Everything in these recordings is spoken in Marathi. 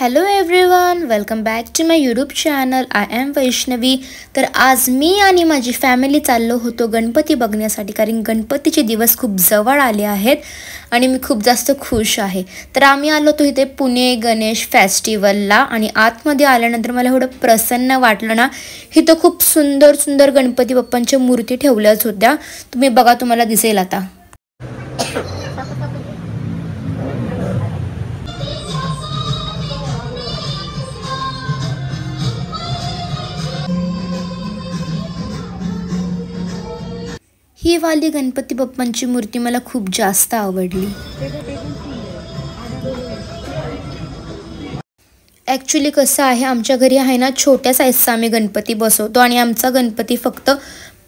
Hello everyone, welcome back to my YouTube channel. I am Vaishnavi. तर आज मी आणि माझी फॅमिली चाललो होतो गणपती बघण्यासाठी, कारण गणपतीचे दिवस खूप जवळ आले आहेत आणि मी खूप जास्त खुश आहे. तर आम्ही आलो होतो इथे पुणे गणेश फेस्टिवलला आणि आतमध्ये आल्यानंतर मला एवढं प्रसन्न वाटलं ना. इथं खूप सुंदर सुंदर गणपती बाप्पांच्या मूर्ती ठेवल्याच होत्या. तुम्ही बघा, तुम्हाला दिसेल आता. ही वाली गणपती बाप्पांची मूर्ती मला खूप जास्त आवडली. ॲक्च्युली कसं आहे, आमच्या घरी आहे ना छोट्या साईजचा आम्ही गणपती बसवतो आणि आमचा गणपती फक्त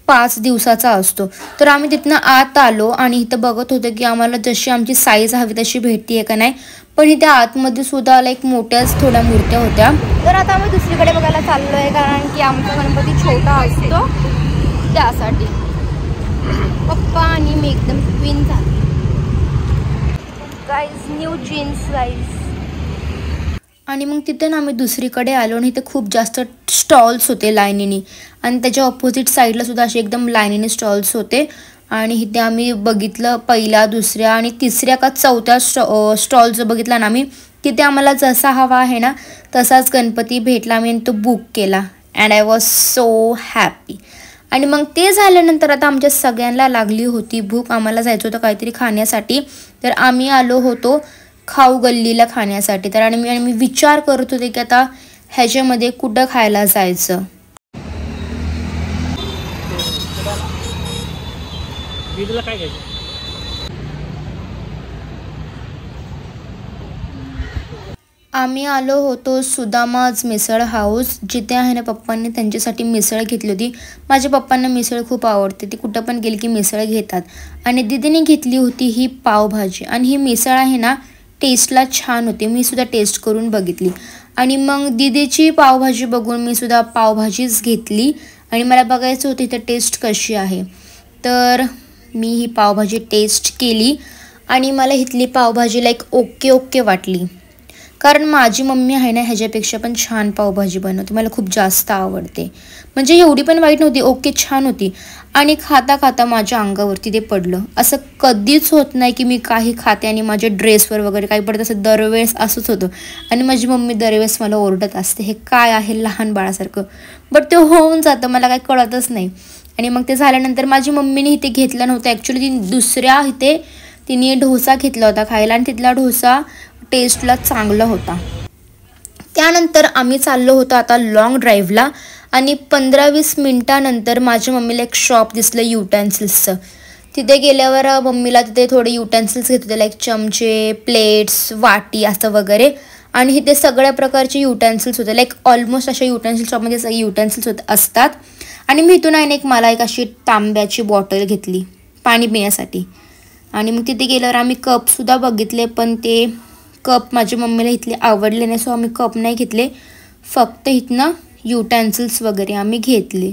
5 दिवसाचा असतो. तर आम्ही तिथनं आत आलो आणि इथं बघत होतो की आम्हाला जशी आमची साईज हवी तशी भेटती आहे का नाही. पण इथे आतमध्ये सुद्धा लाईक मोठ्याच थोड्या मूर्त्या होत्या. तर आता आम्ही दुसरीकडे बघायला चाललो आहे, कारण की आमचा गणपती छोटा असतो त्यासाठी. पप्पा आणि मी एकदम ट्विन झाले. Guys, new jeans guys. आणि मग तिथे ना आम्ही दुसरीकडे आलो आणि इथे खूप जास्त स्टॉल्स होते लाईनीने, आणि त्याच्या ऑपोजिट साईडला सुद्धा असे एकदम लाईनीने स्टॉल्स होते. आणि इथे आम्ही बघितलं पहिल्या, दुसऱ्या आणि तिसऱ्या का चौथ्या स्टॉल जो बघितला ना आम्ही, तिथे आम्हाला जसा हवा आहे ना तसाच गणपती भेटला. आम्ही तो बुक केला and I was so happy. आणि मग ते झाल्यानंतर आता आमच्या सगळ्यांना लागली होती भूक. आम्हाला जायचं होतं काहीतरी खाण्यासाठी. तर आम्ही आलो होतो खाऊ गल्लीला खाण्यासाठी. तर आणि मी विचार करत होते की आता ह्याच्यामध्ये कुठं खायला जायचं. आम्ही आलो होतो सुदामाज मिसळ हाऊस, जिथे आहे ना पप्पांनी त्यांच्यासाठी मिसळ घेतली होती. माझ्या पप्पांना मिसळ खूप आवडते, ती कुठं पण गेली की मिसळ घेतात. आणि दीदीने घेतली होती ही पावभाजी. आणि ही मिसळ आहे ना टेस्टला छान होती, मी सुद्धा टेस्ट करून बघितली. आणि मग दीदीची पावभाजी बघून मी सुद्धा पावभाजीच घेतली आणि मला बघायचं होतं इथं टेस्ट कशी आहे. तर मी ही पावभाजी टेस्ट केली आणि मला इथली पावभाजी लाईक ओके वाटली. कारण माझी मम्मी आहे ना ह्याच्यापेक्षा पण छान पावभाजी बनवते, मला खूप जास्त आवडते. म्हणजे एवढी पण वाईट नव्हती, ओके छान होती. आणि खाता खाता माझ्या अंगावरती ते पडलं. असं कधीच होत नाही की मी काही खाते आणि माझ्या ड्रेसवर वगैरे काही पडतं, असं दरवेळेस असंच होतं. आणि माझी मम्मी दरवेळेस मला ओरडत असते, हे काय आहे लहान बाळासारखं. बट ते होऊन जातं, मला काही कळतच नाही. आणि मग ते झाल्यानंतर माझी मम्मीने इथे घेतलं नव्हतं. ॲक्च्युली ती दुसऱ्या इथे तिने डोसा घेतला होता खायला आणि तिथला डोसा टेस्टला चांगला होता. त्यानंतर आम्ही चाललो होतो आता लॉंग ड्राईव्हला. आणि 15-20 मिनटानंतर माझ्या मम्मीला एक शॉप दिसलं युटेन्सिल्सचं. तिथे गेल्यावर मम्मीला तिथे थोडे युटेन्सिल्स घेत होते, लाईक चमचे, प्लेट्स, वाटी असं वगैरे. आणि इथे सगळ्या प्रकारचे युटेन्सिल्स होते, लाईक ऑलमोस्ट अशा युटेन्सिल शॉपमध्ये सगळे युटेन्सिल्स असतात. आणि मी इथून आहे मला एक अशी तांब्याची बॉटल घेतली पाणी पिण्यासाठी. आणि मग तिथे गेल्यावर आम्ही कपसुद्धा बघितले, पण ते कप माझ्या मम्मीला इथले आवडले नाही, सो आम्ही कप नाही घेतले. फक्त इथनं युटेन्सिल्स वगैरे आम्ही घेतले.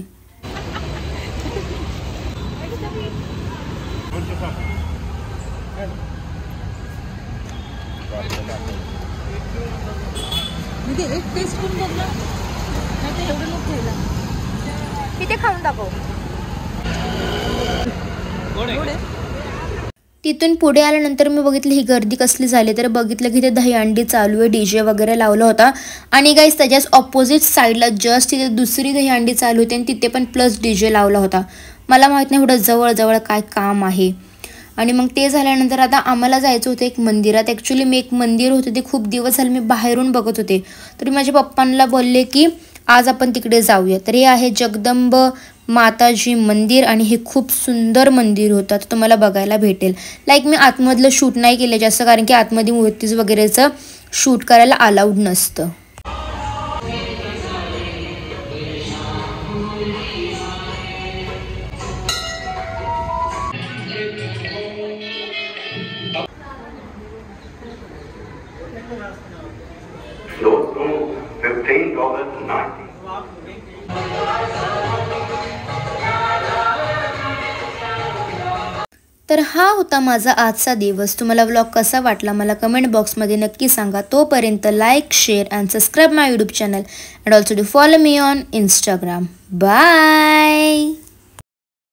तिथे खाऊन टाकू. तिथून पुढे आल्यानंतर मी बघितलं ही गर्दी कसली झाली. तर बघितलं की ते दहीहंडी चालू आहे, DJ वगैरे लावला होता. आणि गाईस त्याच्याच ऑपोजिट साईडला जस्ट तिथे दुसरी दहीहंडी चालू होती आणि तिथे पण प्लस DJ लावला होता. मला माहीत नाही एवढं जवळ काय काम आहे. आणि मग ते झाल्यानंतर आता आम्हाला जायचं होतं एक मंदिरात. ॲक्च्युली मी एक मंदिर होते ते खूप दिवस झाले मी बाहेरून बघत होते. तर माझ्या पप्पांना बोलले की आज आपण तिकडे जाऊया. तर हे आहे जगदंब माताजी मंदिर आणि हे खूप सुंदर मंदिर होतं. तर तुम्हाला बघायला भेटेल. लाईक मी आतमधलं शूट नाही केलं जास्त, कारण की आतमध्ये मूर्तीज वगैरेचं शूट करायला अलाउड नसतं. $15.90. तर हा होता माझा आजचा दिवस. तुम्हाला व्लॉग कसा वाटला मला कमेंट बॉक्समध्ये नक्की सांगा. तोपर्यंत like, share and subscribe my YouTube channel and also do follow me on Instagram. Bye.